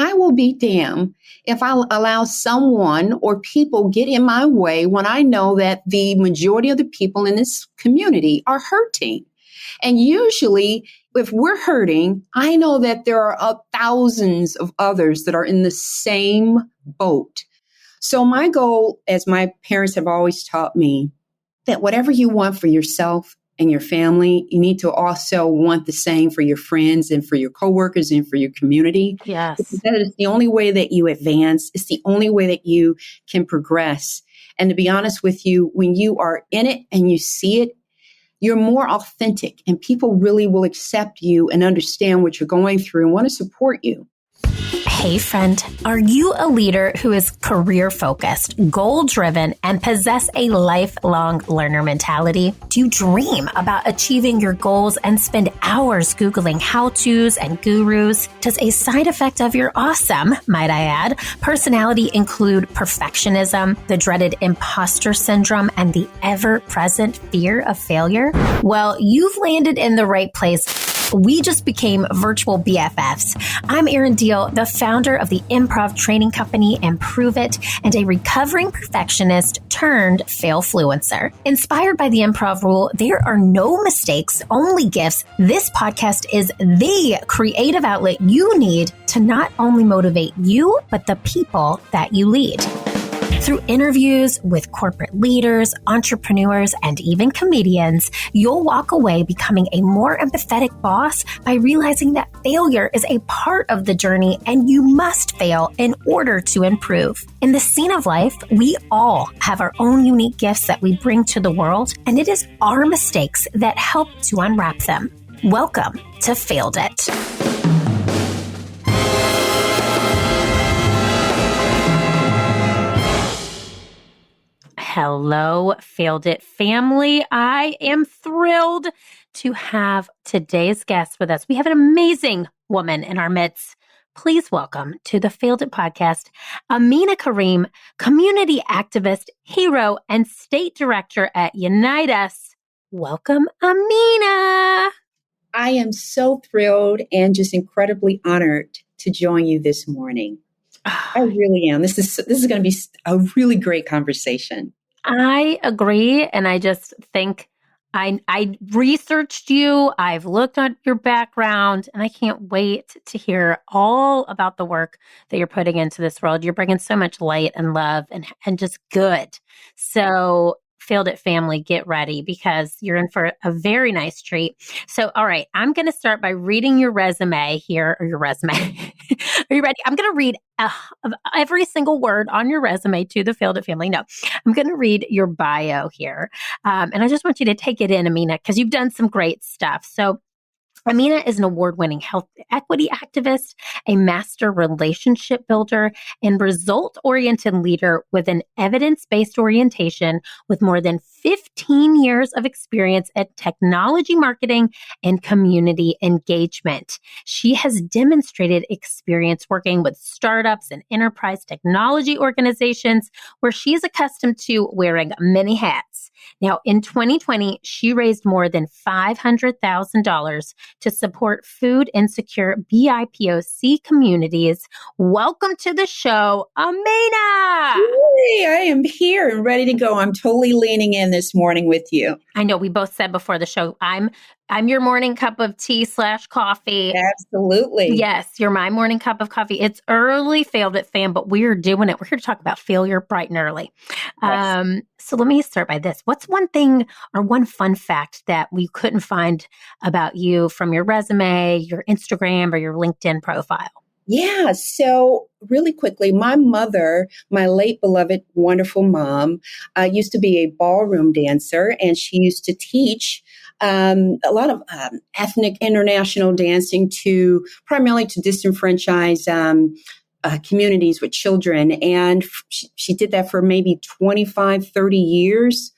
I will be damned if I allow someone or people get in my way when I know that the majority of the people in this community are hurting. And usually, if we're hurting, I know that there are thousands of others that are in the same boat. So my goal, as my parents have always taught me, that whatever you want for yourself and your family, you need to also want the same for your friends and for your coworkers and for your community. Yes. Because that is the only way that you advance. It's the only way that you can progress. And to be honest with you, when you are in it and you see it, you're more authentic and people really will accept you and understand what you're going through and want to support you. Hey friend, are you a leader who is career focused, goal driven, and possess a lifelong learner mentality? Do you dream about achieving your goals and spend hours Googling how-tos and gurus? Does a side effect of your awesome, might I add, personality include perfectionism, the dreaded imposter syndrome, and the ever-present fear of failure? Well, you've landed in the right place. We just became virtual BFFs. I'm Erin Deal, the founder of the improv training company Improve It, and a recovering perfectionist turned failfluencer. Inspired by the improv rule, there are no mistakes, only gifts. This podcast is the creative outlet you need to not only motivate you, but the people that you lead. Through interviews with corporate leaders, entrepreneurs, and even comedians, you'll walk away becoming a more empathetic boss by realizing that failure is a part of the journey and you must fail in order to improve. In the scene of life, we all have our own unique gifts that we bring to the world, and it is our mistakes that help to unwrap them. Welcome to Failed It. Hello, Failed It family. I am thrilled to have today's guest with us. We have an amazing woman in our midst. Please welcome to the Failed It podcast, Amena Karim, community activist, hero, and state director at Unite Us. Welcome, Amena. I am so thrilled and just incredibly honored to join you this morning. I really am. This is going to be a really great conversation. I agree. And I just think I researched you. I've looked at your background and I can't wait to hear all about the work that you're putting into this world. You're bringing so much light and love and just good. So Failed It family, get ready because you're in for a very nice treat. So, all right, I'm going to start by reading your resume here, or your resume. Are you ready? I'm going to read every single word on your resume to the Failed It family. No, I'm going to read your bio here. And I just want you to take it in, Amena, because you've done some great stuff. So Amena is an award-winning health equity activist, a master relationship builder, and result-oriented leader with an evidence-based orientation with more than 15 years of experience at technology marketing and community engagement. She has demonstrated experience working with startups and enterprise technology organizations where she is accustomed to wearing many hats. Now, in 2020, she raised more than $500,000 to support food insecure BIPOC communities. Welcome to the show, Amena. Hey, I am here and ready to go. I'm totally leaning in this morning with you. I know we both said before the show, I'm your morning cup of tea / coffee. Absolutely. Yes, you're my morning cup of coffee. It's early, Failed It fam, but we're doing it. We're here to talk about failure bright and early. Yes. So let me start by this. What's one thing or one fun fact that we couldn't find about you from your resume, your Instagram, or your LinkedIn profile? Yeah. So really quickly, my mother, my late beloved, wonderful mom, used to be a ballroom dancer, and she used to teach a lot of ethnic international dancing primarily to disenfranchised communities with children. And she did that for maybe 25, 30 years.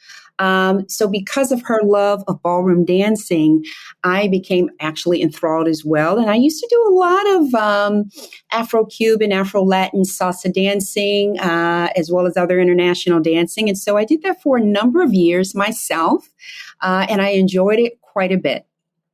So because of her love of ballroom dancing, I became actually enthralled as well. And I used to do a lot of Afro-Cuban, Afro-Latin salsa dancing, as well as other international dancing. And so I did that for a number of years myself, and I enjoyed it quite a bit.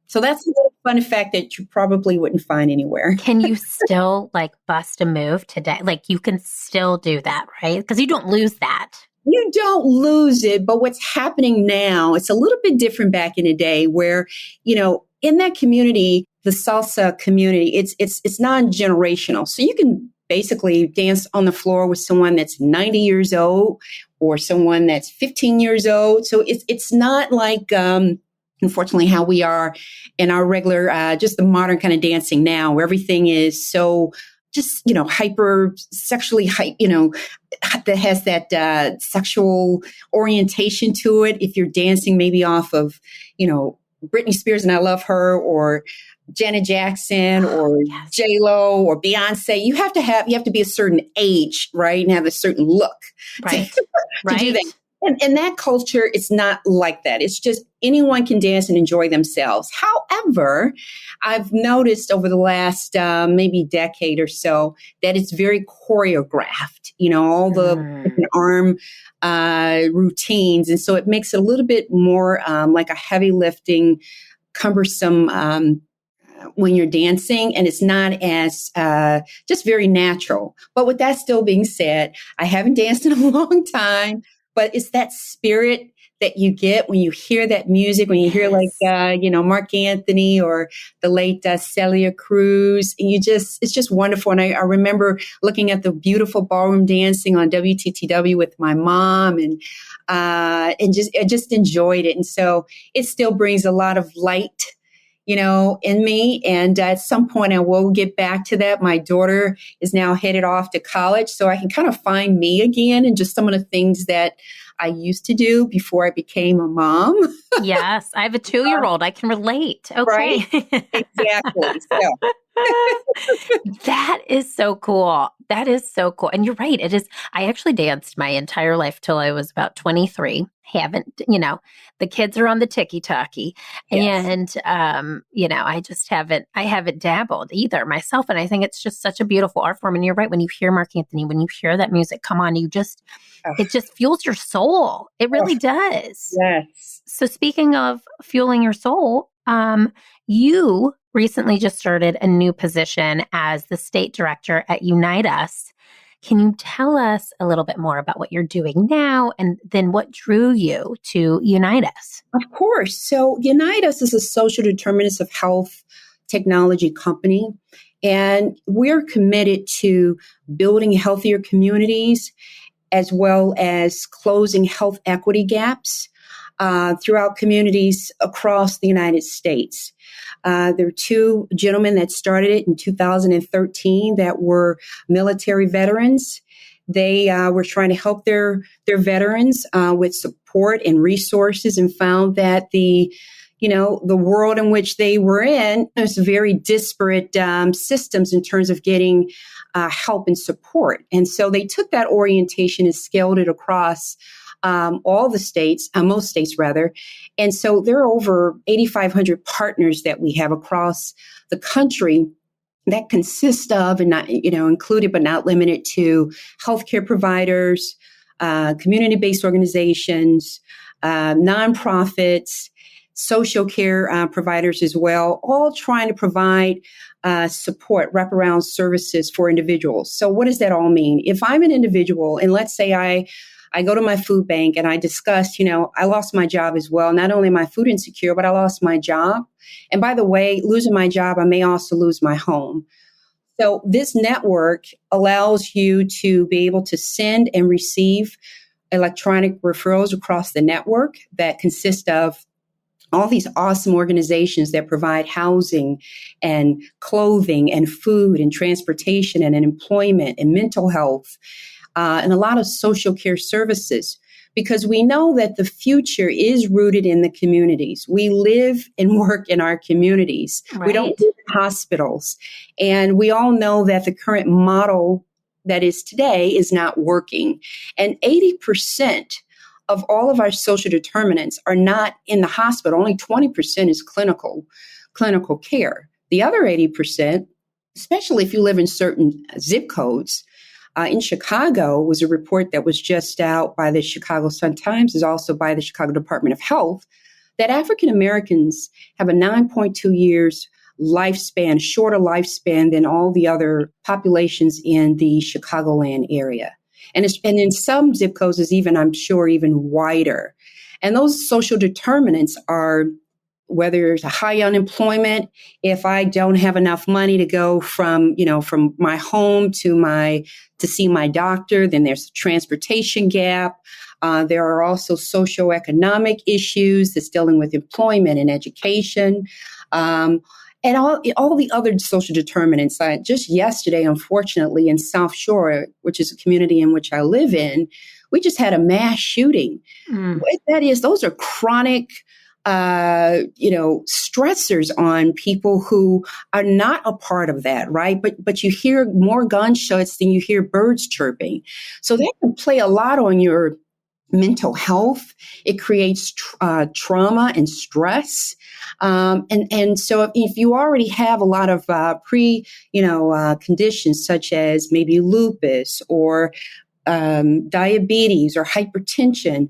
So that's a little fun fact that you probably wouldn't find anywhere. Can you still like bust a move today? Like you can still do that, right? Because you don't lose that. You don't lose it, but what's happening now, it's a little bit different back in the day where, in that community, the salsa community, it's non-generational. So you can basically dance on the floor with someone that's 90 years old or someone that's 15 years old. So it's not like, unfortunately, how we are in our regular, just the modern kind of dancing now, where everything is so just, hyper sexually, that has that sexual orientation to it. If you're dancing maybe off of, Britney Spears, and I love her, or Janet Jackson, or Yes. J-Lo, or Beyonce, you have to be a certain age, right? And have a certain look Right. to do that. And that culture, it's not like that. It's just anyone can dance and enjoy themselves. However, I've noticed over the last maybe decade or so that it's very choreographed, all the different arm routines. And so it makes it a little bit more like a heavy lifting, cumbersome when you're dancing, and it's not as just very natural. But with that still being said, I haven't danced in a long time. But it's that spirit that you get when you hear that music, when you hear like, Mark Anthony or the late Celia Cruz. And it's just wonderful. And I remember looking at the beautiful ballroom dancing on WTTW with my mom I just enjoyed it. And so it still brings a lot of light, in me. And at some point I will get back to that. My daughter is now headed off to college, so I can kind of find me again and just some of the things that I used to do before I became a mom. Yes. I have a 2-year-old. I can relate. Okay. Right? Exactly. So. That is so cool. That is so cool. And you're right. It is. I actually danced my entire life till I was about 23. Haven't, the kids are on the ticky-tacky. Yes. And, I haven't dabbled either myself. And I think it's just such a beautiful art form. And you're right. When you hear Mark Anthony, when you hear that music come on, it just fuels your soul. It really does. Yes. So speaking of fueling your soul, you recently just started a new position as the state director at Unite Us. Can you tell us a little bit more about what you're doing now and then what drew you to Unite Us? Of course. So Unite Us is a social determinants of health technology company, and we're committed to building healthier communities as well as closing health equity gaps throughout communities across the United States. There are 2 gentlemen that started it in 2013 that were military veterans. They were trying to help their veterans with support and resources, and found that the world in which they were in was very disparate systems in terms of getting help and support. And so they took that orientation and scaled it across all the states, most states rather. And so there are over 8,500 partners that we have across the country that consist of, and not, included but not limited to, healthcare providers, community-based organizations, nonprofits, social care providers as well, all trying to provide support, wraparound services for individuals. So what does that all mean? If I'm an individual, and let's say I go to my food bank and I discuss, I lost my job as well. Not only am I food insecure, but I lost my job. And by the way, losing my job, I may also lose my home. So this network allows you to be able to send and receive electronic referrals across the network that consist of all these awesome organizations that provide housing and clothing and food and transportation and employment and mental health. And a lot of social care services, because we know that the future is rooted in the communities. We live and work in our communities. Right. We don't live in hospitals. And we all know that the current model that is today is not working. And 80% of all of our social determinants are not in the hospital. Only 20% is clinical care. The other 80%, especially if you live in certain zip codes, in Chicago was a report that was just out by the Chicago Sun-Times, is also by the Chicago Department of Health, that African Americans have a 9.2 years lifespan, shorter lifespan than all the other populations in the Chicagoland area. And in some zip codes is even, I'm sure, even wider. And those social determinants are whether there's a high unemployment, if I don't have enough money to go from my home to see my doctor, then there's a transportation gap. There are also socioeconomic issues that's dealing with employment and education. And all the other social determinants. Just yesterday, unfortunately, in South Shore, which is a community in which I live in, we just had a mass shooting. What that is, those are chronic stressors on people who are not a part of that, right? But you hear more gunshots than you hear birds chirping. So that can play a lot on your mental health. It creates trauma and stress. And so if you already have a lot of conditions such as maybe lupus or diabetes or hypertension,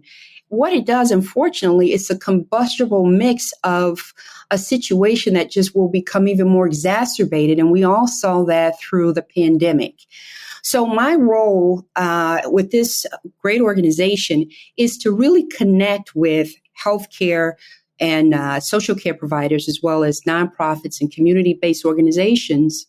what it does, unfortunately, is a combustible mix of a situation that just will become even more exacerbated. And we all saw that through the pandemic. So my role with this great organization is to really connect with healthcare and social care providers, as well as nonprofits and community-based organizations,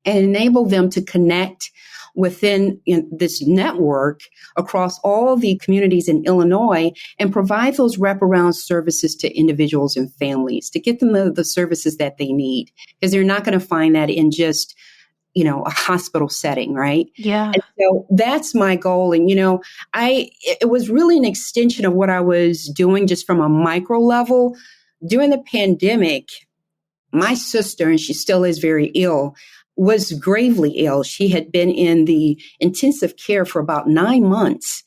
and enable them to connect within this network across all the communities in Illinois and provide those wraparound services to individuals and families to get them the services that they need, because they're not going to find that in just a hospital setting, right? Yeah. And so that's my goal. And, it was really an extension of what I was doing just from a micro level. During the pandemic, my sister, and she still is very ill, was gravely ill. She had been in the intensive care for about 9 months,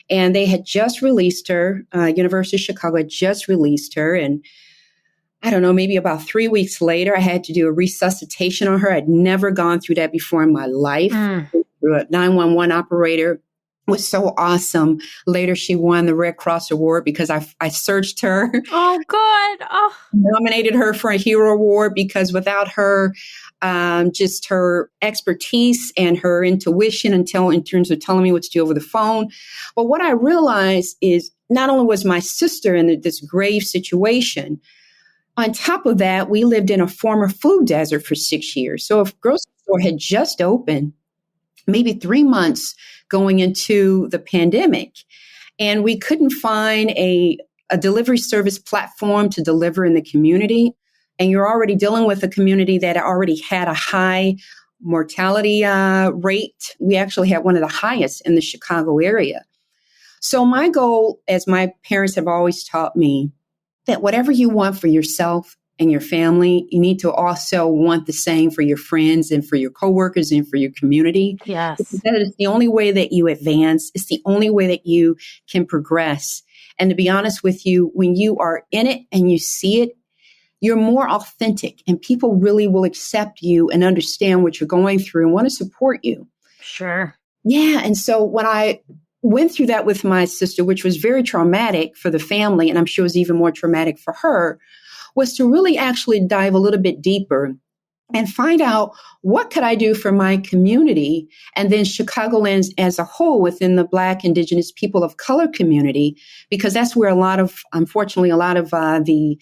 and they had just released her. University of Chicago had just released her. And I don't know, maybe about 3 weeks later, I had to do a resuscitation on her. I'd never gone through that before in my life. Through a 911 operator. It was so awesome. Later, she won the Red Cross Award because I searched her. Oh, good. Oh. Nominated her for a Hero Award because without her, just her expertise and her intuition in terms of telling me what to do over the phone. But what I realized is not only was my sister in this grave situation, on top of that, we lived in a former food desert for 6 years. So if grocery store had just opened, maybe 3 months going into the pandemic, and we couldn't find a delivery service platform to deliver in the community, and you're already dealing with a community that already had a high mortality rate. We actually had one of the highest in the Chicago area. So my goal, as my parents have always taught me, that whatever you want for yourself and your family, you need to also want the same for your friends and for your coworkers and for your community. Yes. Because that is the only way that you advance. It's the only way that you can progress. And to be honest with you, when you are in it and you see it, you're more authentic and people really will accept you and understand what you're going through and want to support you. Sure. Yeah. And so when I went through that with my sister, which was very traumatic for the family, and I'm sure it was even more traumatic for her, was to really actually dive a little bit deeper and find out what could I do for my community and then Chicagoland as a whole within the Black, Indigenous, people of color community, because that's where unfortunately, a lot of the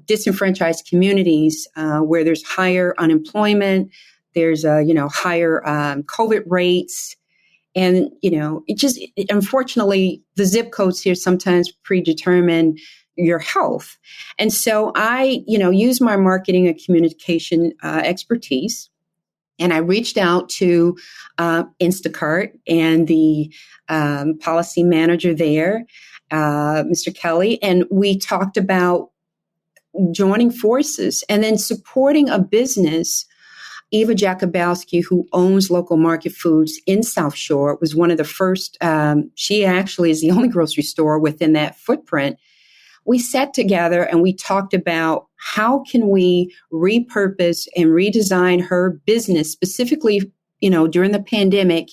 disenfranchised communities where there's higher unemployment, there's higher COVID rates. And, unfortunately, the zip codes here sometimes predetermine your health. And so I, use my marketing and communication expertise. And I reached out to Instacart and the policy manager there, Mr. Kelly, and we talked about joining forces and then supporting a business. Eva Jakubowski, who owns Local Market Foods in South Shore, was one of the first. She actually is the only grocery store within that footprint. We sat together and we talked about how can we repurpose and redesign her business, specifically, during the pandemic,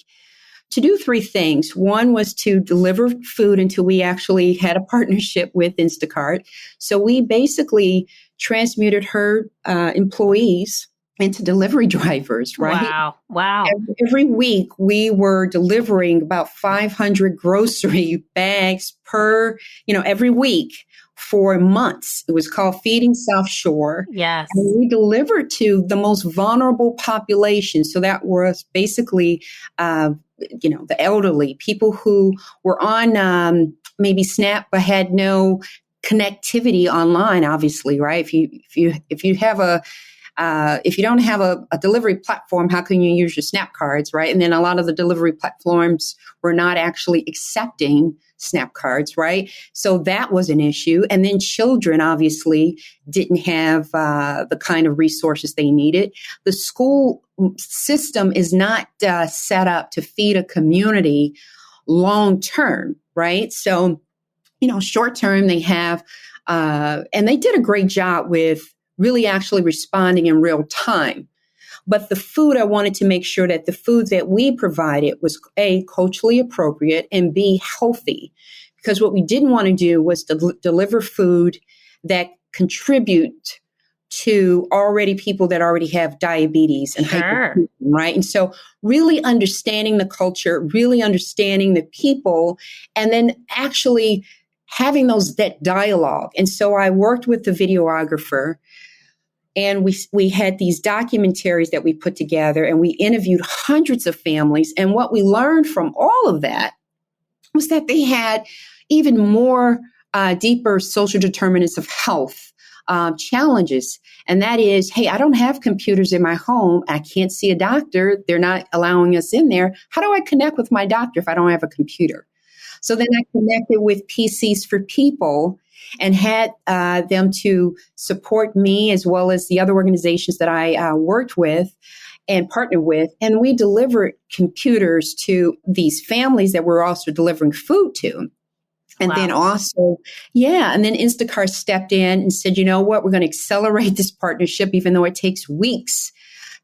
to do 3 things. One was to deliver food until we actually had a partnership with Instacart. So we basically transmuted her employees into delivery drivers, right? Wow. Every week we were delivering about 500 grocery bags every week for months. It was called Feeding South Shore. Yes. And we delivered to the most vulnerable population. So that was basically, the elderly, people who were on maybe SNAP but had no connectivity online, obviously, right? If you don't have a delivery platform, how can you use your SNAP cards, right? And then a lot of the delivery platforms were not actually accepting SNAP cards, right? So that was an issue. And then children obviously didn't have the kind of resources they needed. The school system is not set up to feed a community long term, right? So, short term they have, and they did a great job with really actually responding in real time. But the food, I wanted to make sure that the food that we provided was A, culturally appropriate, and B, healthy. Because what we didn't want to do was to deliver food that contribute to people that already have diabetes and hypertension, right? And so really understanding the culture, really understanding the people, and then actually having that dialogue. And so I worked with the videographer, and we had these documentaries that we put together, and we interviewed hundreds of families. And what we learned from all of that was that they had even more deeper social determinants of health challenges. And that is, hey, I don't have computers in my home. I can't see a doctor. They're not allowing us in there. How do I connect with my doctor if I don't have a computer? So then I connected with PCs for People and had them to support me as well as the other organizations that I worked with and partnered with. And we delivered computers to these families that we're also delivering food to. And then also, and then Instacart stepped in and said, you know what, we're going to accelerate this partnership, even though it takes weeks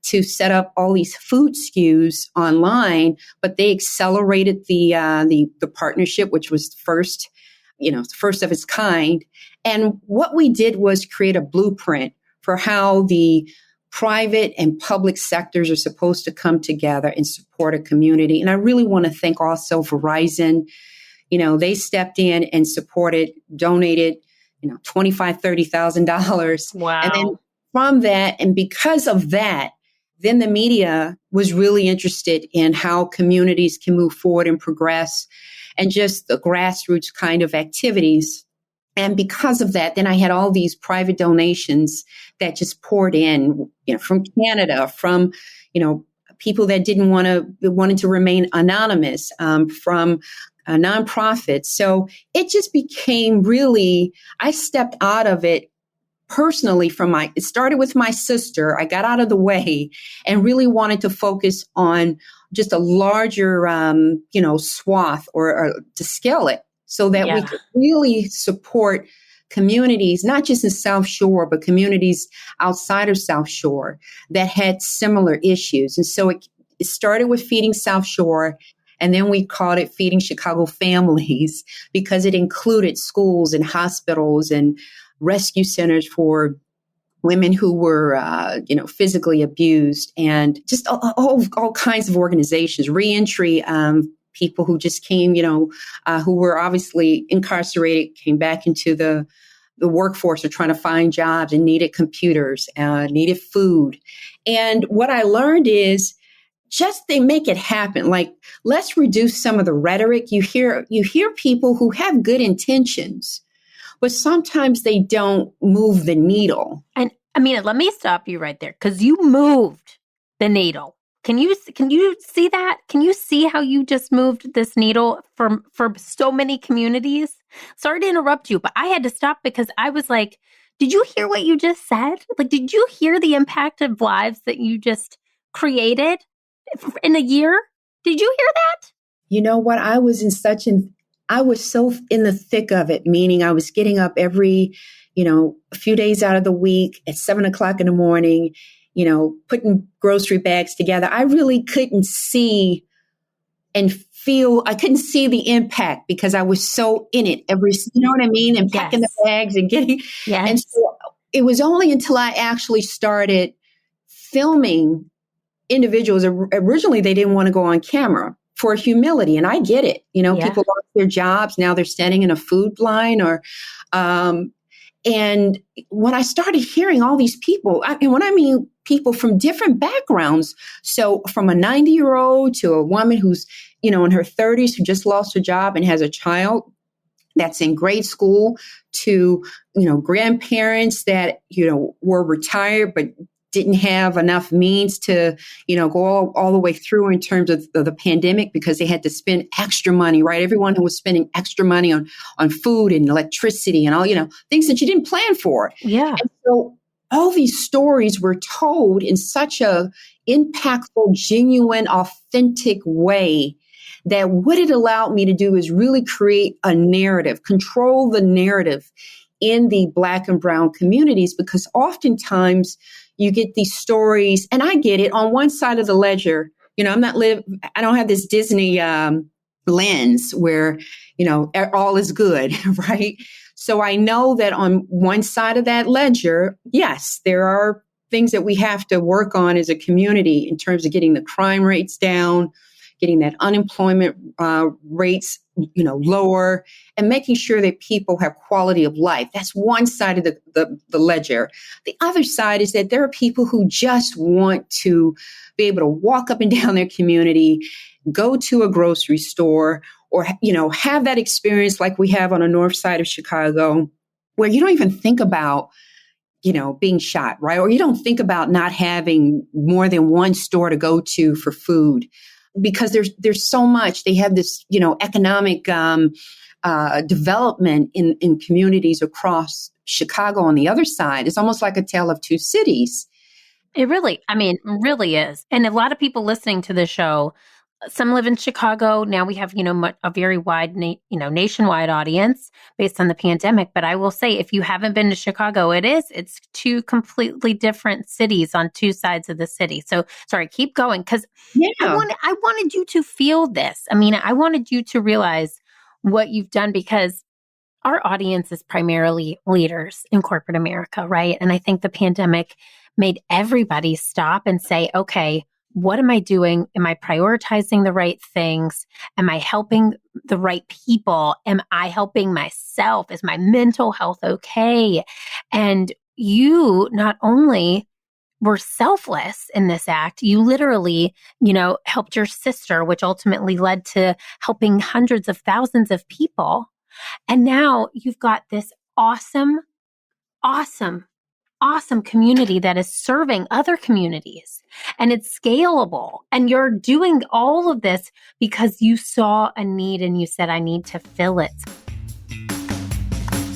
to set up all these food SKUs online, but they accelerated the partnership, which was first of its kind. And what we did was create a blueprint for how the private and public sectors are supposed to come together and support a community. And I really want to thank also Verizon. They stepped in and supported, donated, $25,000, $30,000. Wow. And then from that, and because of that, then the media was really interested in how communities can move forward and progress and just the grassroots kind of activities. And because of that, then I had all these private donations that just poured in, from Canada, from, people that wanted to remain anonymous, from nonprofits. So it just became really, I stepped out of it personally it started with my sister. I got out of the way and really wanted to focus on just a larger, swath or to scale it so that we could really support communities, not just in South Shore, but communities outside of South Shore that had similar issues. And so it started with Feeding South Shore. And then we called it Feeding Chicago Families because it included schools and hospitals and rescue centers for women who were, physically abused, and just all kinds of organizations, reentry people who just came, who were obviously incarcerated, came back into the workforce or trying to find jobs and needed computers, needed food. And what I learned is they make it happen. Like, let's reduce some of the rhetoric. You hear people who have good intentions, but sometimes they don't move the needle. And Amena, let me stop you right there because you moved the needle. Can you see that? Can you see how you just moved this needle for so many communities? Sorry to interrupt you, but I had to stop because I was like, did you hear what you just said? Like, did you hear the impact of lives that you just created in a year? Did you hear that? You know what? I was so in the thick of it, meaning I was getting up every, a few days out of the week at 7:00 in the morning, putting grocery bags together. I really couldn't see and feel, I couldn't see the impact because I was so in it you know what I mean? And packing the bags and getting, and so it was only until I actually started filming individuals. Originally, they didn't want to go on camera for humility, and I get it. Yeah. People lost their jobs. Now they're standing in a food line and when I started hearing all these people, and when I mean people from different backgrounds, so from a 90-year-old to a woman who's, in her 30s who just lost her job and has a child that's in grade school, to, grandparents that, were retired but didn't have enough means to, go all the way through in terms of the pandemic because they had to spend extra money, right? Everyone who was spending extra money on food and electricity and all, things that you didn't plan for. Yeah. And so all these stories were told in such a impactful, genuine, authentic way that what it allowed me to do is really create a narrative, control the narrative in the Black and Brown communities, because oftentimes you get these stories, and I get it on one side of the ledger. I don't have this Disney lens where, all is good, right? So I know that on one side of that ledger, yes, there are things that we have to work on as a community in terms of getting the crime rates down, getting that unemployment rates, lower, and making sure that people have quality of life. That's one side of the ledger. The other side is that there are people who just want to be able to walk up and down their community, go to a grocery store, or, have that experience like we have on the north side of Chicago, where you don't even think about being shot, right? Or you don't think about not having more than one store to go to for food, because there's so much. They have this, economic development in communities across Chicago on the other side. It's almost like a tale of two cities. It really is. And a lot of people listening to the show, some live in Chicago. Now we have, a very wide, nationwide audience based on the pandemic. But I will say, if you haven't been to Chicago, it's two completely different cities on two sides of the city. So sorry, keep going. Because I wanted you to feel this. I wanted you to realize what you've done, because our audience is primarily leaders in corporate America, right? And I think the pandemic made everybody stop and say, okay, what am I doing? Am I prioritizing the right things? Am I helping the right people? Am I helping myself? Is my mental health okay? And you not only were selfless in this act, you literally, helped your sister, which ultimately led to helping hundreds of thousands of people. And now you've got this awesome community that is serving other communities, and it's scalable. And you're doing all of this because you saw a need and you said, I need to fill it.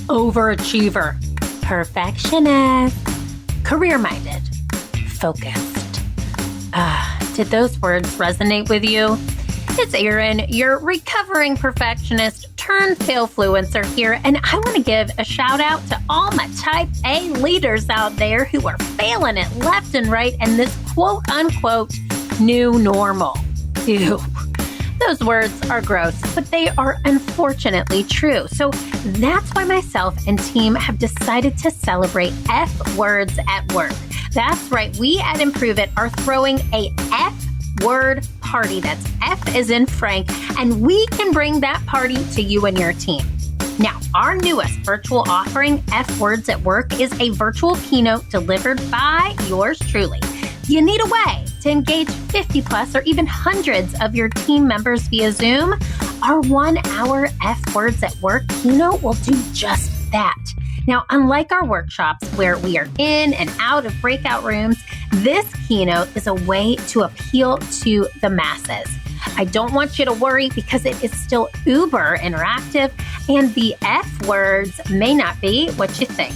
Overachiever, perfectionist, career-minded, focused. Did those words resonate with you? It's Erin, your recovering perfectionist turned failfluencer here, and I want to give a shout out to all my type A leaders out there who are failing it left and right in this quote unquote new normal. Ew. Those words are gross, but they are unfortunately true. So that's why myself and team have decided to celebrate F words at work. That's right, we at Improve It are throwing a F word party. That's F as in Frank, and we can bring that party to you and your team. Now, our newest virtual offering, F Words at Work, is a virtual keynote delivered by yours truly. Do you need a way to engage 50 plus or even hundreds of your team members via Zoom? Our 1 hour F Words at Work keynote will do just that. Now, unlike our workshops where we are in and out of breakout rooms, this keynote is a way to appeal to the masses. I don't want you to worry because it is still uber interactive, and the F words may not be what you think.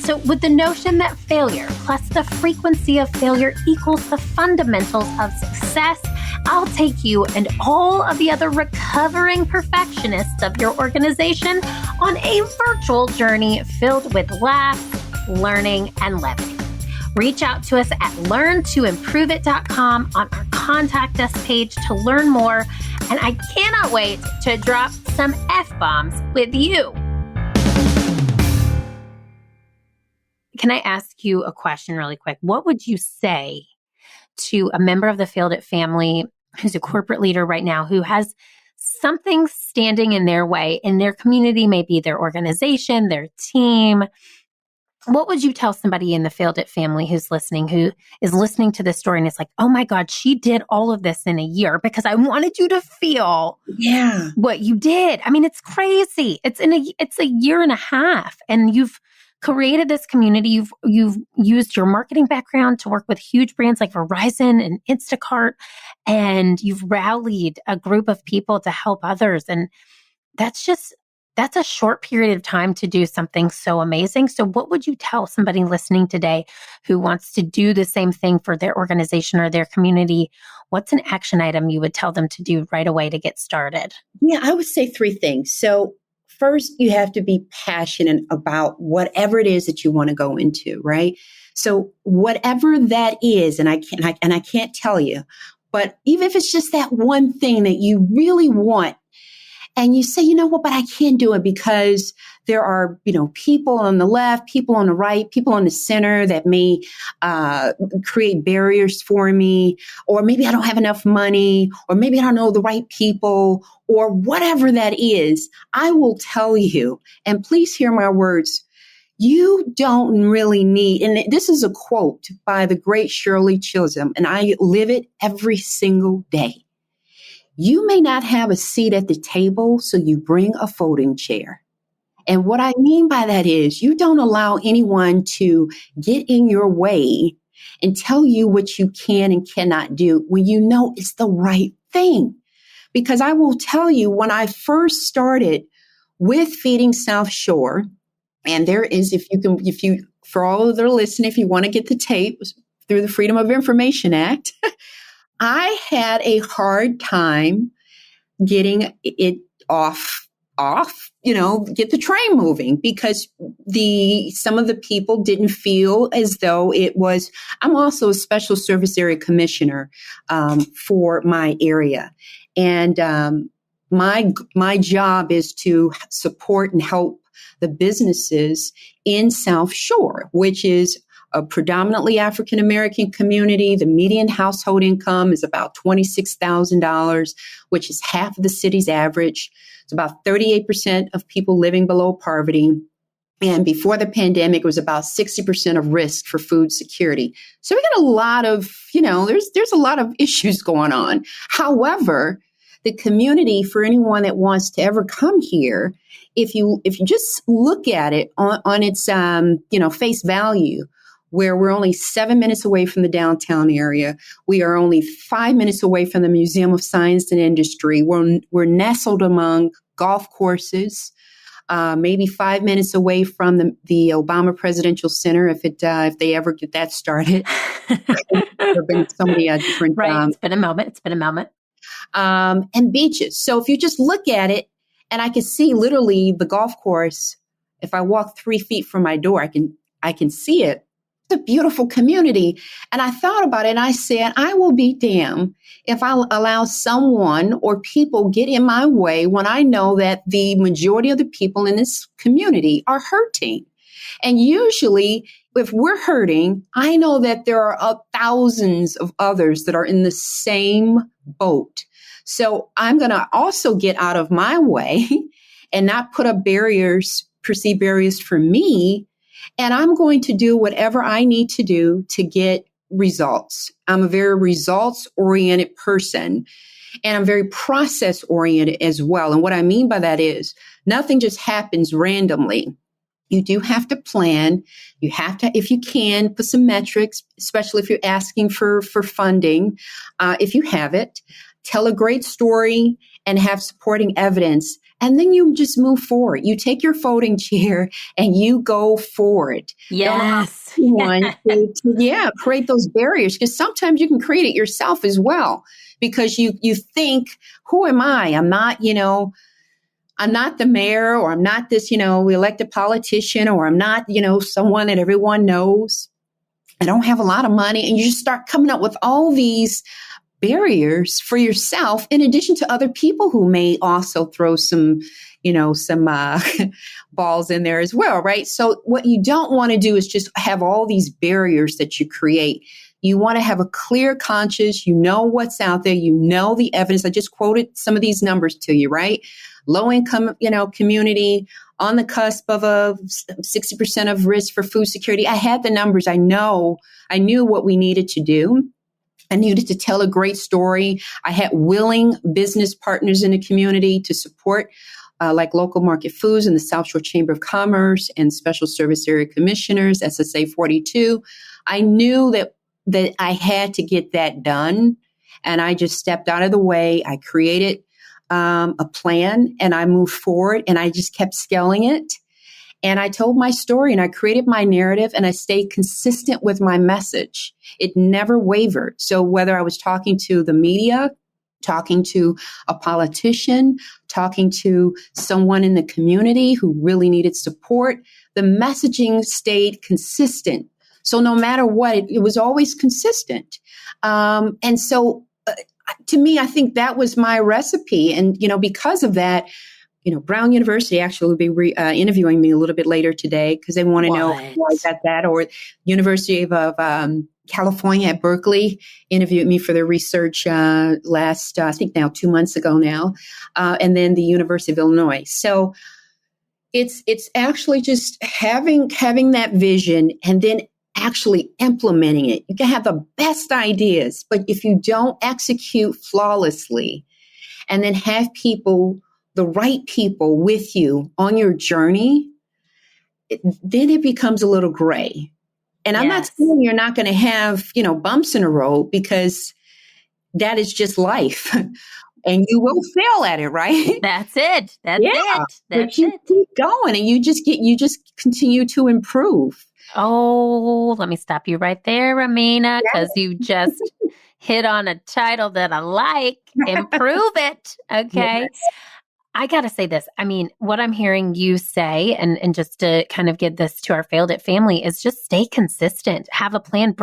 So with the notion that failure plus the frequency of failure equals the fundamentals of success, I'll take you and all of the other recovering perfectionists of your organization on a virtual journey filled with laughs, learning, and levity. Reach out to us at learntoimproveit.com on our contact us page to learn more. And I cannot wait to drop some F-bombs with you. Can I ask you a question really quick? What would you say to a member of the Failed It family who's a corporate leader right now who has something standing in their way in their community, maybe their organization, their team? What would you tell somebody in the Failed It family who is listening to this story and it's like, oh my God, she did all of this in a year because I wanted you to feel what you did. I mean, it's crazy. It's a year and a half, and you've created this community. You've used your marketing background to work with huge brands like Verizon and Instacart, and you've rallied a group of people to help others. And that's a short period of time to do something so amazing. So what would you tell somebody listening today who wants to do the same thing for their organization or their community? What's an action item you would tell them to do right away to get started? Yeah, I would say 3 things. So first, you have to be passionate about whatever it is that you want to go into, right? So whatever that is, and I can't tell you, but even if it's just that one thing that you really want, and you say, you know what, but I can't do it because there are, people on the left, people on the right, people on the center that may create barriers for me, or maybe I don't have enough money, or maybe I don't know the right people, or whatever that is. I will tell you, and please hear my words, you don't really need, and this is a quote by the great Shirley Chisholm, and I live it every single day. You may not have a seat at the table, so you bring a folding chair. And what I mean by that is you don't allow anyone to get in your way and tell you what you can and cannot do when you know it's the right thing. Because I will tell you, when I first started with Feeding South Shore, and there is, for all of the listeners, if you want to get the tape through the Freedom of Information Act, I had a hard time getting it off, get the train moving because some of the people didn't feel as though it was. I'm also a special service area commissioner for my area. And my job is to support and help the businesses in South Shore, which is a predominantly African-American community. The median household income is about $26,000, which is half of the city's average. It's about 38% of people living below poverty. And before the pandemic, it was about 60% of risk for food security. So we got a lot of, there's a lot of issues going on. However, the community, for anyone that wants to ever come here, if you just look at it on its, face value, where we're only 7 minutes away from the downtown area. We are only 5 minutes away from the Museum of Science and Industry. We're nestled among golf courses, maybe 5 minutes away from the Obama Presidential Center, if they ever get that started. There have been so many different... Right, it's been a moment. And beaches. So if you just look at it, and I can see literally the golf course, if I walk 3 feet from my door, I can see it. It's a beautiful community. And I thought about it and I said, I will be damned if I allow someone or people get in my way when I know that the majority of the people in this community are hurting. And usually, if we're hurting, I know that there are thousands of others that are in the same boat. So I'm going to also get out of my way and not put up perceived barriers for me. And I'm going to do whatever I need to do to get results. I'm a very results-oriented person, and I'm very process-oriented as well. And what I mean by that is nothing just happens randomly. You do have to plan. You have to, if you can, put some metrics, especially if you're asking for funding. If you have it, tell a great story and have supporting evidence. And then you just move forward. You take your folding chair and you go forward. Yes. Create those barriers, because sometimes you can create it yourself as well, because you think, who am I? I'm not the mayor, or I'm not this, elected politician, or I'm not, someone that everyone knows. I don't have a lot of money. And you just start coming up with all these barriers for yourself, in addition to other people who may also throw some balls in there as well, right? So what you don't want to do is just have all these barriers that you create. You want to have a clear conscience. You know what's out there. You know the evidence. I just quoted some of these numbers to you, right? Low income, community on the cusp of a 60% of risk for food security. I had the numbers. I knew what we needed to do. I needed to tell a great story. I had willing business partners in the community to support, like Local Market Foods and the South Shore Chamber of Commerce and Special Service Area Commissioners, SSA 42. I knew that I had to get that done. And I just stepped out of the way. I created a plan and I moved forward and I just kept scaling it. And I told my story and I created my narrative and I stayed consistent with my message. It never wavered. So whether I was talking to the media, talking to a politician, talking to someone in the community who really needed support, the messaging stayed consistent. So no matter what, it was always consistent. And so to me, I think that was my recipe. And, because of that, Brown University actually will be interviewing me a little bit later today because they want to know why I got that. Or University of California at Berkeley interviewed me for their research last, I think now 2 months ago now. And then the University of Illinois. So it's actually just having that vision and then actually implementing it. You can have the best ideas, but if you don't execute flawlessly and then have the right people with you on your journey, then it becomes a little gray. And I'm not saying you're not going to have, bumps in the road, because that is just life. And you will fail at it, right? That's it. But you keep going and you just continue to improve. Oh, let me stop you right there, Amena, because you just hit on a title that I like. Improve it. Okay. Yes. I got to say this. I mean, what I'm hearing you say, and just to kind of give this to our Failed It family, is just stay consistent, have a plan,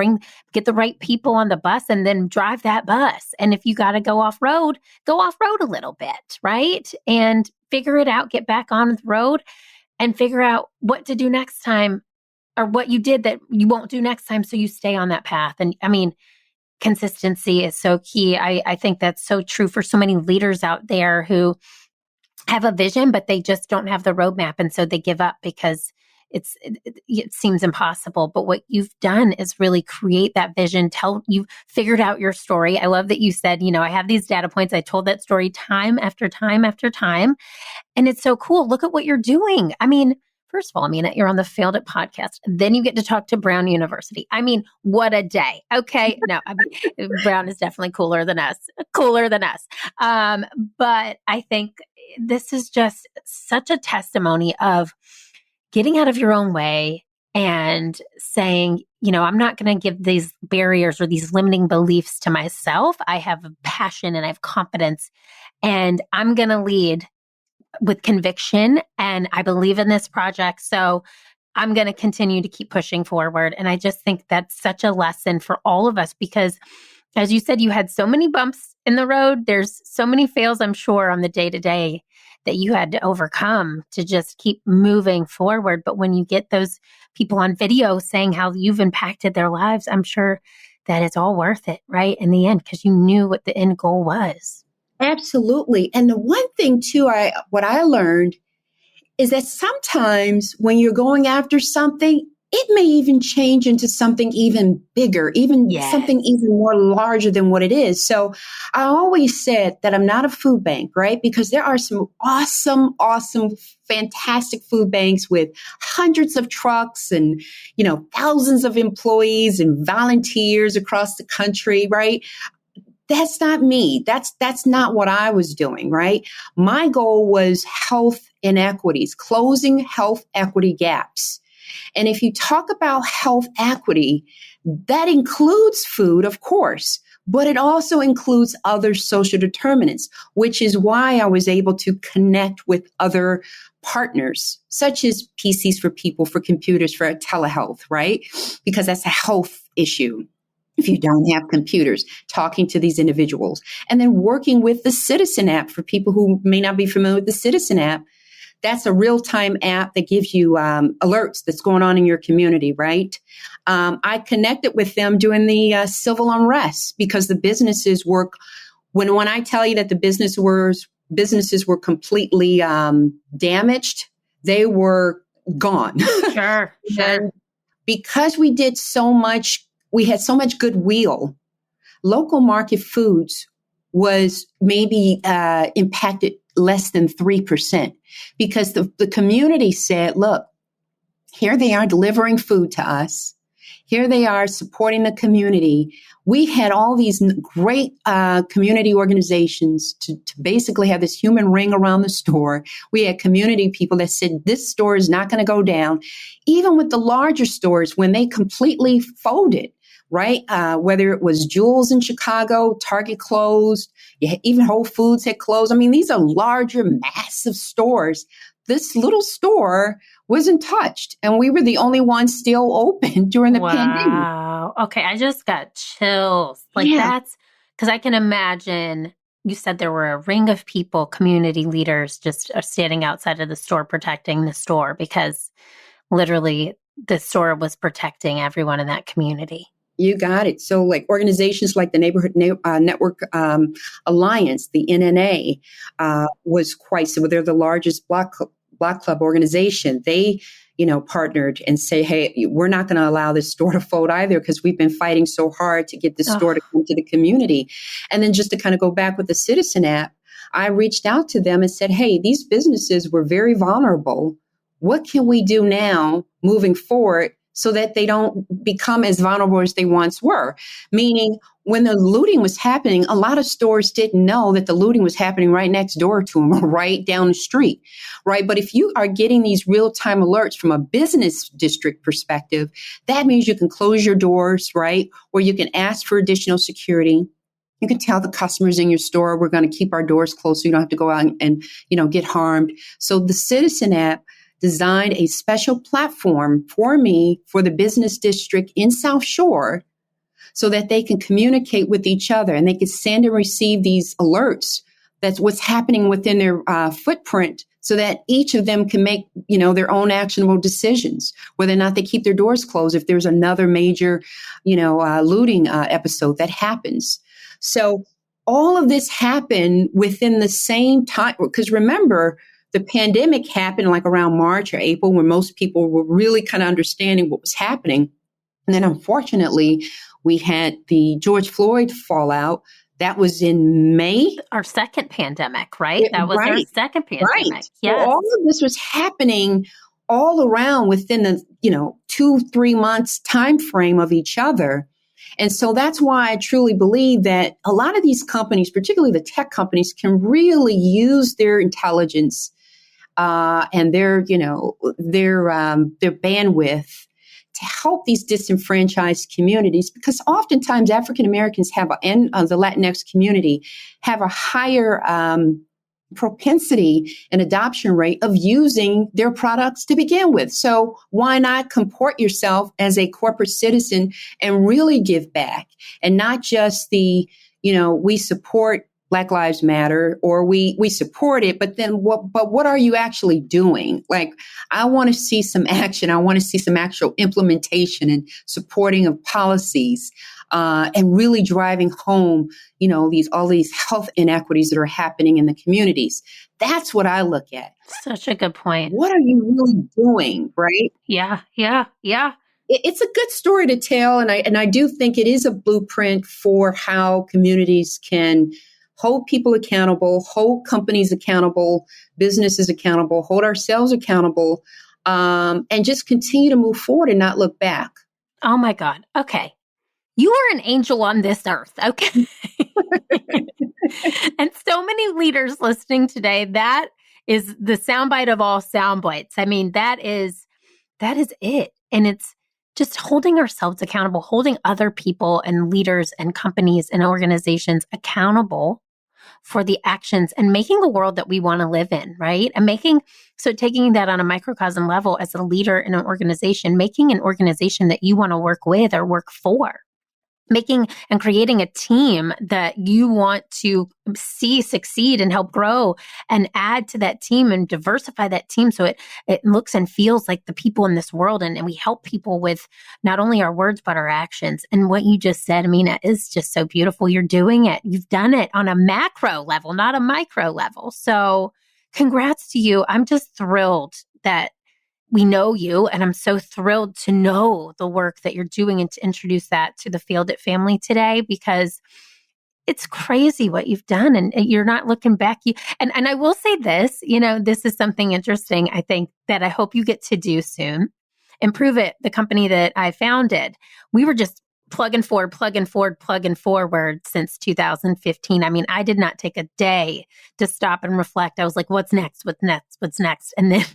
get the right people on the bus, and then drive that bus. And if you got to go off road a little bit, right? And figure it out, get back on the road and figure out what to do next time, or what you did that you won't do next time, so you stay on that path. And I mean, consistency is so key. I think that's so true for so many leaders out there who have a vision, but they just don't have the roadmap. And so they give up because it seems impossible. But what you've done is really create that vision. You've figured out your story. I love that you said, I have these data points. I told that story time after time after time. And it's so cool. Look at what you're doing. I mean, first of all, you're on the Failed It podcast. Then you get to talk to Brown University. I mean, what a day. Okay. No, Brown is definitely cooler than us. But I think this is just such a testimony of getting out of your own way and saying, I'm not going to give these barriers or these limiting beliefs to myself. I have passion and I have confidence, and I'm going to lead with conviction, and I believe in this project. So I'm going to continue to keep pushing forward. And I just think that's such a lesson for all of us, because as you said, you had so many bumps in the road. There's so many fails, I'm sure, on the day-to-day that you had to overcome to just keep moving forward. But when you get those people on video saying how you've impacted their lives, I'm sure that it's all worth it, right? In the end, because you knew what the end goal was. Absolutely. And the one thing too, what I learned is that sometimes when you're going after something, it may even change into something even bigger, something even more larger than what it is. So I always said that I'm not a food bank, right? Because there are some awesome, fantastic food banks with hundreds of trucks and, thousands of employees and volunteers across the country, right? That's not me. That's not what I was doing, right? My goal was health inequities, closing health equity gaps. And if you talk about health equity, that includes food, of course, but it also includes other social determinants, which is why I was able to connect with other partners, such as PCs for People, for computers, for telehealth, right? Because that's a health issue. if you don't have computers, talking to these individuals, and then working with the Citizen app for people who may not be familiar with the Citizen app. That's a real-time app that gives you alerts that's going on in your community, right? I connected with them during the civil unrest because the businesses were, when I tell you that the businesses were completely damaged, they were gone. Sure. And because we did so much, we had so much goodwill, local market foods was maybe impacted less than 3% because the community said, look, here they are delivering food to us. Here they are supporting the community. We had all these great community organizations to basically have this human ring around the store. We had community people that said, this store is not going to go down. Even with the larger stores, when they completely folded, right? Whether it was Jewel's in Chicago, Target closed, even Whole Foods had closed. I mean, these are larger, massive stores. This little store wasn't touched, and we were the only ones still open during the pandemic. Wow. Okay, I just got chills. That's because I can imagine. You said there were a ring of people, community leaders, just standing outside of the store protecting the store because literally the store was protecting everyone in that community. You got it. So like organizations like the Neighborhood Network Alliance, the NNA, was quite, so they're the largest block club organization. They, partnered and say, hey, we're not going to allow this store to fold either because we've been fighting so hard to get this store to come to the community. And then just to kind of go back with the Citizen app, I reached out to them and said, hey, these businesses were very vulnerable. What can we do now moving forward so that they don't become as vulnerable as they once were? Meaning, when the looting was happening, a lot of stores didn't know that the looting was happening right next door to them or right down the street, right? But if you are getting these real-time alerts from a business district perspective, that means you can close your doors, right? Or you can ask for additional security. You can tell the customers in your store, we're going to keep our doors closed so you don't have to go out and get harmed. So the Citizen app designed a special platform for me for the business district in South Shore so that they can communicate with each other and they can send and receive these alerts. That's what's happening within their footprint so that each of them can make, their own actionable decisions, whether or not they keep their doors closed if there's another major, looting episode that happens. So all of this happened within the same time, because remember, the pandemic happened like around March or April when most people were really kind of understanding what was happening. And then unfortunately, we had the George Floyd fallout. That was in May. Our second pandemic, right? That was our second pandemic. Right. Yes. So all of this was happening all around within the, 2-3 months time frame of each other. And so that's why I truly believe that a lot of these companies, particularly the tech companies, can really use their intelligence and their bandwidth to help these disenfranchised communities, because oftentimes African Americans and the Latinx community have a higher propensity and adoption rate of using their products to begin with. So why not comport yourself as a corporate citizen and really give back, and not just we support Black Lives Matter, or we support it, but then what are you actually doing? Like, I want to see some action. I want to see some actual implementation and supporting of policies, and really driving home, all these health inequities that are happening in the communities. That's what I look at. Such a good point. What are you really doing, right? Yeah. It's a good story to tell, and I do think it is a blueprint for how communities can hold people accountable, hold companies accountable, businesses accountable, hold ourselves accountable, and just continue to move forward and not look back. Oh my God. Okay. You are an angel on this earth. Okay. And so many leaders listening today, that is the soundbite of all sound bites. I mean, that is it. And it's just holding ourselves accountable, holding other people and leaders and companies and organizations accountable for the actions and making the world that we want to live in, right? And taking that on a microcosm level as a leader in an organization, making an organization that you want to work with or work for. making and creating a team that you want to see succeed and help grow, and add to that team and diversify that team so it looks and feels like the people in this world. And we help people with not only our words, but our actions. And what you just said, Amena, is just so beautiful. You're doing it. You've done it on a macro level, not a micro level. So congrats to you. I'm just thrilled that we know you, and I'm so thrilled to know the work that you're doing and to introduce that to the Feel It family today, because it's crazy what you've done, and you're not looking back. And I will say this, this is something interesting, I think, that I hope you get to do soon. Improve It, the company that I founded, we were just plugging forward since 2015. I mean, I did not take a day to stop and reflect. I was like, what's next? And then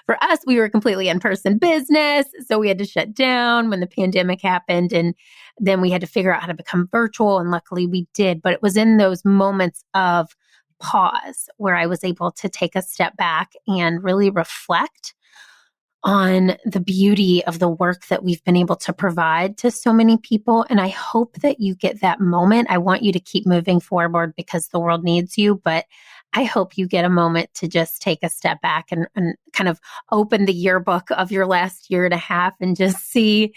for us, we were a completely in-person business. So we had to shut down when the pandemic happened. And then we had to figure out how to become virtual. And luckily we did. But it was in those moments of pause where I was able to take a step back and really reflect on the beauty of the work that we've been able to provide to so many people. And I hope that you get that moment. I want you to keep moving forward because the world needs you, but I hope you get a moment to just take a step back and kind of open the yearbook of your last year and a half and just see,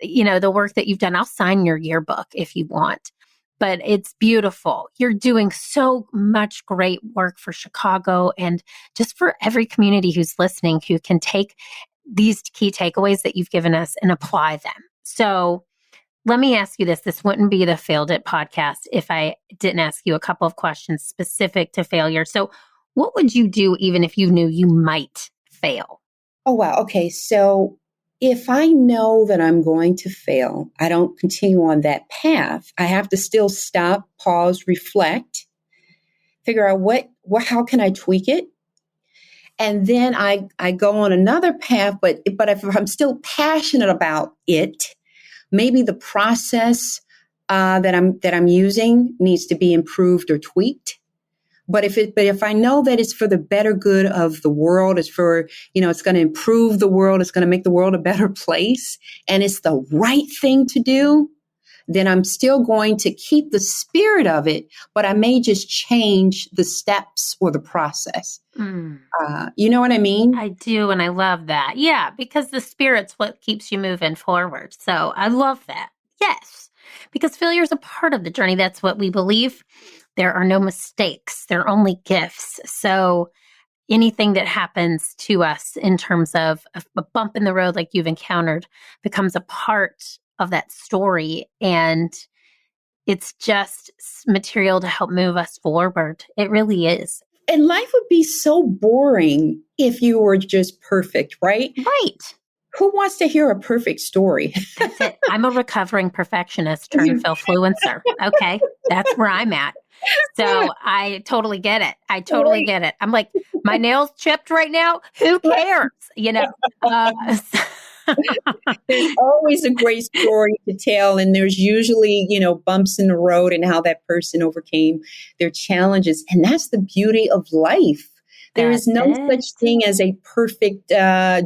the work that you've done. I'll sign your yearbook if you want. But it's beautiful. You're doing so much great work for Chicago and just for every community who's listening, who can take these key takeaways that you've given us and apply them. So let me ask you this. This wouldn't be the Failed It podcast if I didn't ask you a couple of questions specific to failure. So what would you do even if you knew you might fail? Oh, wow. Okay. So if I know that I'm going to fail, I don't continue on that path. I have to still stop, pause, reflect, figure out how can I tweak it? And then I go on another path, but if I'm still passionate about it, maybe the process that I'm using needs to be improved or tweaked. But if I know that it's for the better good of the world, it's for, it's going to improve the world, it's going to make the world a better place, and it's the right thing to do, then I'm still going to keep the spirit of it, but I may just change the steps or the process. You know what I mean? I do. And I love that. Yeah, because the spirit's what keeps you moving forward. So I love that. Yes, because failure is a part of the journey. That's what we believe. There are no mistakes. There are only gifts. So anything that happens to us in terms of a bump in the road like you've encountered becomes a part of that story. And it's just material to help move us forward. It really is. And life would be so boring if you were just perfect, right? Right. Who wants to hear a perfect story? That's it. I'm a recovering perfectionist turned Philfluencer. Okay. That's where I'm at. So I totally get it. Get it. I'm like, my nails chipped right now. Who cares? There's always a great story to tell. And there's usually, bumps in the road and how that person overcame their challenges. And that's the beauty of life. There is no such thing as a perfect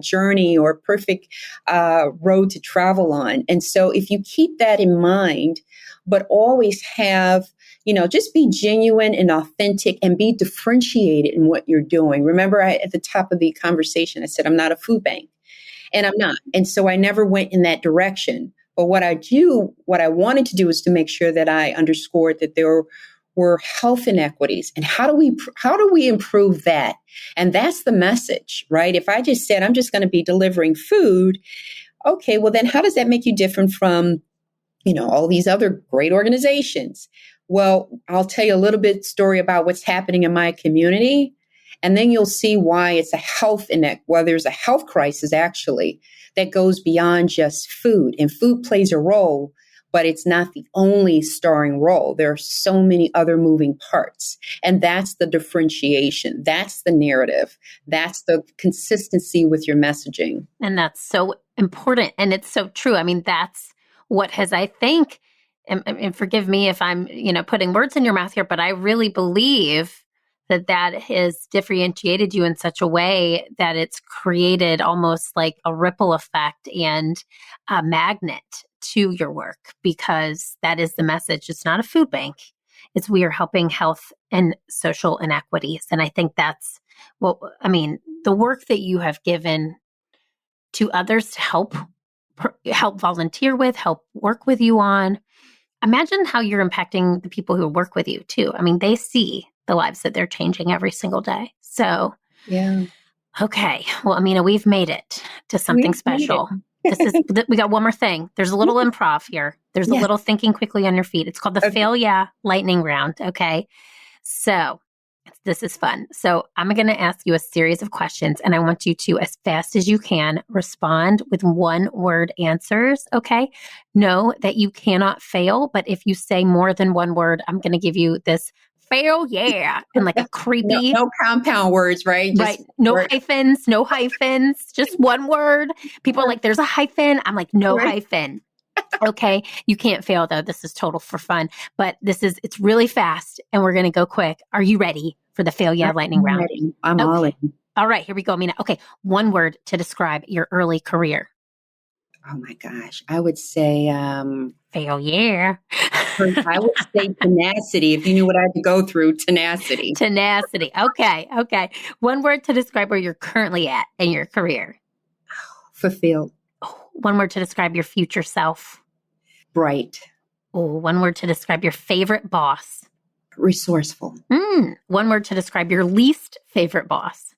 journey or perfect road to travel on. And so if you keep that in mind, but always have, just be genuine and authentic and be differentiated in what you're doing. Remember, at the top of the conversation, I said, I'm not a food bank, and I'm not. And so I never went in that direction. But what I wanted to do is to make sure that I underscored that there were health inequities, and how do we improve that? And that's the message, right? If I just said, I'm just going to be delivering food, okay, well then how does that make you different from, all these other great organizations? Well, I'll tell you a little bit story about what's happening in my community, and then you'll see why it's a there's a health crisis actually that goes beyond just food, and food plays a role, but it's not the only starring role. There are so many other moving parts. And that's the differentiation. That's the narrative. That's the consistency with your messaging. And that's so important. And it's so true. I mean, that's what has, I think, and forgive me if I'm, putting words in your mouth here, but I really believe that has differentiated you in such a way that it's created almost like a ripple effect and a magnet to your work because that is the message. It's not a food bank. It's we are helping health and social inequities. And I think that's the work that you have given to others to help volunteer with, help work with you on. Imagine how you're impacting the people who work with you too. I mean, they see the lives that they're changing every single day. So, yeah. Okay. Well, Amena, we've made it to something special. We got one more thing. There's a little improv here. There's a little thinking quickly on your feet. It's called the Fail Yeah lightning round. Okay. So this is fun. So I'm going to ask you a series of questions and I want you to, as fast as you can, respond with one-word answers. Okay. Know that you cannot fail, but if you say more than one word, I'm going to give you this fail yeah and like a creepy no compound words, right? Right. No hyphens, just one word. People are like, there's a hyphen. I'm like, no hyphen. Okay. You can't fail though. This is total for fun, but it's really fast and we're going to go quick. Are you ready for the fail yeah lightning round? Ready. I'm all in. All right, here we go, Amena. Okay. One word to describe your early career. Oh my gosh. I would say, fail yeah. I would say tenacity. If you knew what I had to go through, tenacity. Tenacity. Okay. One word to describe where you're currently at in your career. Fulfilled. One word to describe your future self. Bright. One word to describe your favorite boss. Resourceful. One word to describe your least favorite boss.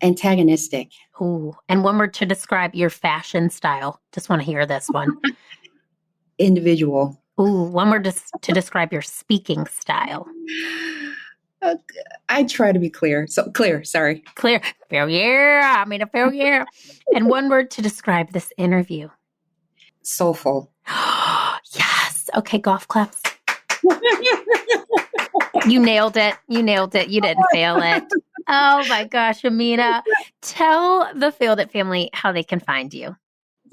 Antagonistic. And one word to describe your fashion style. Just want to hear this one. Individual. One word to describe your speaking style. I try to be clear. So clear, sorry. Clear. Fail yeah. Fail yeah. And one word to describe this interview. Soulful. Yes. Okay, golf claps. You nailed it. You didn't fail it. Oh my gosh, Amena. Tell the Failed It family how they can find you.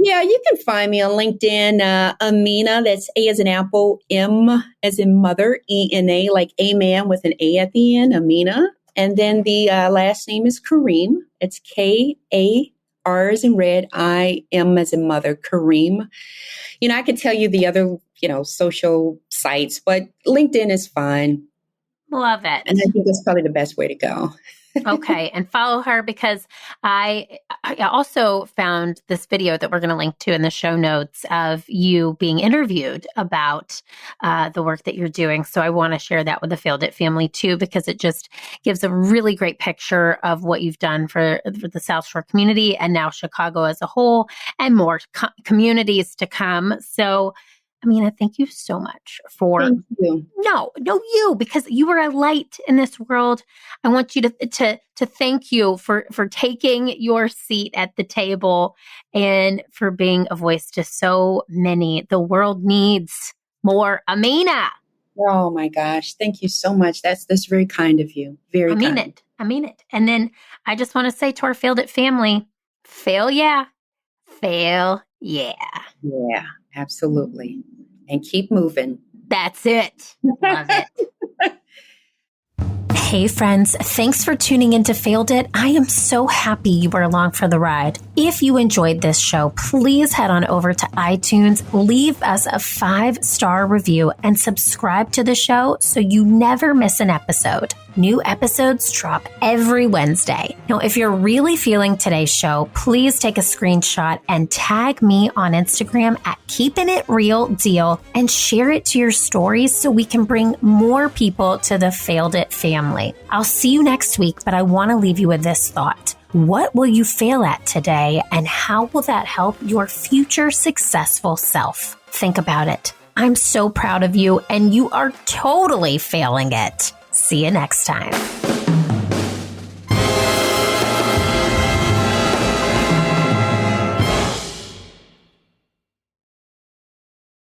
Yeah, you can find me on LinkedIn, Amena, that's A as in apple, M as in mother, E-N-A, like amen with an A at the end, Amena. And then the last name is Karim. It's K-A-R as in red, I-M as in mother, Karim. I could tell you the other, social sites, but LinkedIn is fine. Love it. And I think that's probably the best way to go. Okay. And follow her because I also found this video that we're going to link to in the show notes of you being interviewed about the work that you're doing. So I want to share that with the Failed It family too, because it just gives a really great picture of what you've done for the South Shore community and now Chicago as a whole and more communities to come. So Amena, thank you so much for Thank you. You, because you are a light in this world. I want you to thank you for taking your seat at the table and for being a voice to so many. The world needs more Amena. Oh my gosh. Thank you so much. That's very kind of you. Very kind. I mean it. And then I just want to say to our Failed It family, fail yeah. Fail yeah. Yeah, absolutely. And keep moving. That's it. Love it. Hey friends, thanks for tuning into Failed It. I am so happy you were along for the ride. If you enjoyed this show, please head on over to iTunes, leave us a 5-star review, and subscribe to the show so you never miss an episode. New episodes drop every Wednesday. Now, if you're really feeling today's show, please take a screenshot and tag me on Instagram at Keeping It Real Deal and share it to your stories so we can bring more people to the Failed It family. I'll see you next week, but I want to leave you with this thought. What will you fail at today, and how will that help your future successful self? Think about it. I'm so proud of you, and you are totally failing it. See you next time.